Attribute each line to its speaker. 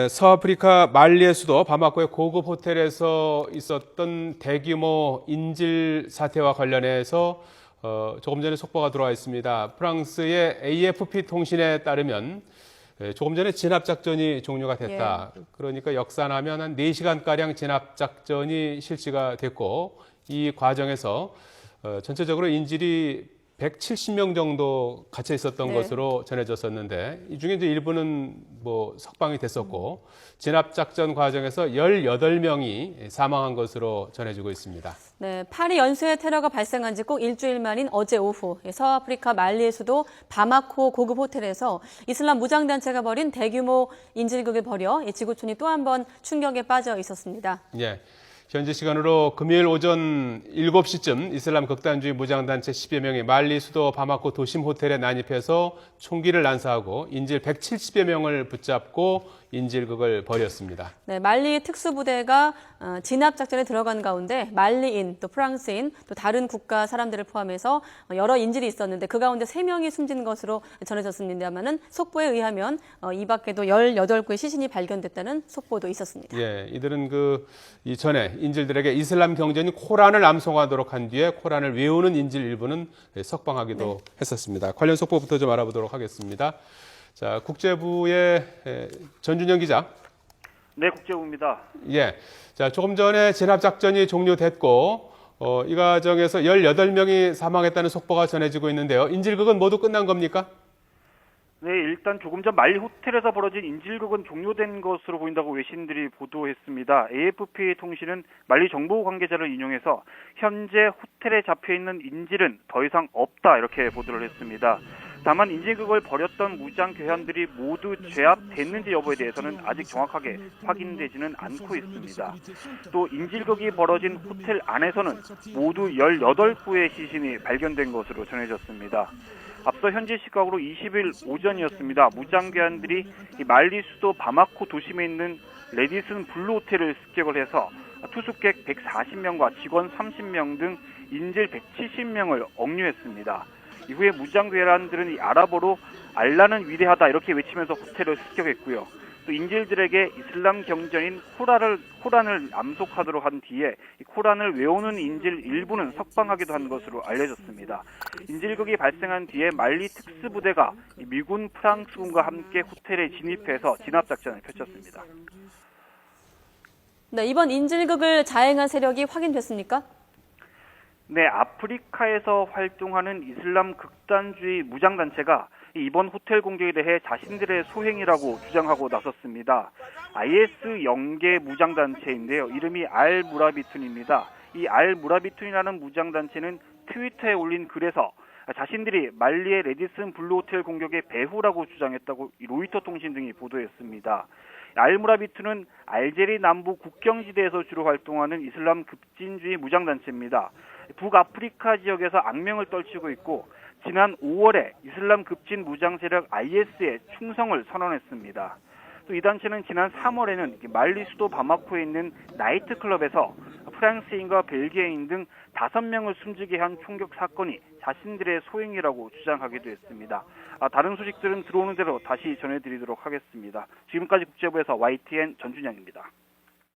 Speaker 1: 서아프리카 말리의 수도 바마코의 고급 호텔에서 있었던 대규모 인질 사태와 관련해서 조금 전에 속보가 들어와 있습니다. 프랑스의 AFP 통신에 따르면 조금 전에 진압작전이 종료가 됐다. 그러니까 역산하면 한 4시간가량 진압작전이 실시가 됐고 이 과정에서 전체적으로 인질이 170명 정도 갇혀 있었던 것으로 전해졌었는데 이 중에 이제 일부는 뭐 석방이 됐었고 진압 작전 과정에서 18명이 사망한 것으로 전해지고 있습니다.
Speaker 2: 네, 파리 연쇄 테러가 발생한 지 꼭 일주일 만인 어제 오후 서아프리카 말리의 수도 바마코 고급 호텔에서 이슬람 무장단체가 벌인 대규모 인질극을 벌여 지구촌이 또 한 번 충격에 빠져 있었습니다.
Speaker 1: 예. 현지 시간으로 금요일 오전 7시쯤 이슬람 극단주의 무장단체 10여 명이 말리 수도 바마코 도심 호텔에 난입해서 총기를 난사하고 인질 170여 명을 붙잡고 인질극을 벌였습니다.
Speaker 2: 네, 말리 특수부대가 진압 작전에 들어간 가운데 말리인, 또 프랑스인, 또 다른 국가 사람들을 포함해서 여러 인질이 있었는데 그 가운데 3명이 숨진 것으로 전해졌습니다만은 속보에 의하면 이 밖에도 18구의 시신이 발견됐다는 속보도 있었습니다.
Speaker 1: 예, 이들은 이전에 인질들에게 이슬람 경전인 코란을 암송하도록 한 뒤에 코란을 외우는 인질 일부는 석방하기도 했었습니다. 관련 속보부터 좀 알아보도록 하겠습니다. 자, 국제부의 전준영 기자.
Speaker 3: 네, 국제부입니다.
Speaker 1: 예. 자, 조금 전에 진압작전이 종료됐고, 이 과정에서 18명이 사망했다는 속보가 전해지고 있는데요. 인질극은 모두 끝난 겁니까?
Speaker 3: 네, 일단 조금 전 말리 호텔에서 벌어진 인질극은 종료된 것으로 보인다고 외신들이 보도했습니다. AFP 통신은 말리 정보 관계자를 인용해서 현재 호텔에 잡혀있는 인질은 더 이상 없다 이렇게 보도를 했습니다. 다만 인질극을 벌였던 무장 교현들이 모두 제압됐는지 여부에 대해서는 아직 정확하게 확인되지는 않고 있습니다. 또 인질극이 벌어진 호텔 안에서는 모두 18구의 시신이 발견된 것으로 전해졌습니다. 앞서 현지 시각으로 20일 오전이었습니다. 무장 교현들이 말리 수도 바마코 도심에 있는 레디슨 블루 호텔을 습격을 해서 투숙객 140명과 직원 30명 등 인질 170명을 억류했습니다. 이후에 무장 괴란들은 아랍어로 알라는 위대하다 이렇게 외치면서 호텔을 습격했고요. 또 인질들에게 이슬람 경전인 코란을 암송하도록 한 뒤에 이 코란을 외우는 인질 일부는 석방하기도 한 것으로 알려졌습니다. 인질극이 발생한 뒤에 말리 특수부대가 미군 프랑스군과 함께 호텔에 진입해서 진압작전을 펼쳤습니다.
Speaker 2: 네, 이번 인질극을 자행한 세력이 확인됐습니까?
Speaker 3: 네, 아프리카에서 활동하는 이슬람 극단주의 무장단체가 이번 호텔 공격에 대해 자신들의 소행이라고 주장하고 나섰습니다. IS 영계 무장단체인데요. 이름이 알무라비툰입니다. 이 알무라비툰이라는 무장단체는 트위터에 올린 글에서 자신들이 말리의 레디슨 블루 호텔 공격의 배후라고 주장했다고 로이터 통신 등이 보도했습니다. 알무라비툰은 알제리 남부 국경지대에서 주로 활동하는 이슬람 급진주의 무장단체입니다. 북아프리카 지역에서 악명을 떨치고 있고 지난 5월에 이슬람 급진 무장 세력 IS에 충성을 선언했습니다. 또 이 단체는 지난 3월에는 말리 수도 바마코에 있는 나이트클럽에서 프랑스인과 벨기에인 등 5명을 숨지게 한 총격 사건이 자신들의 소행이라고 주장하기도 했습니다. 다른 소식들은 들어오는 대로 다시 전해드리도록 하겠습니다. 지금까지 국제부에서 YTN 전준영입니다.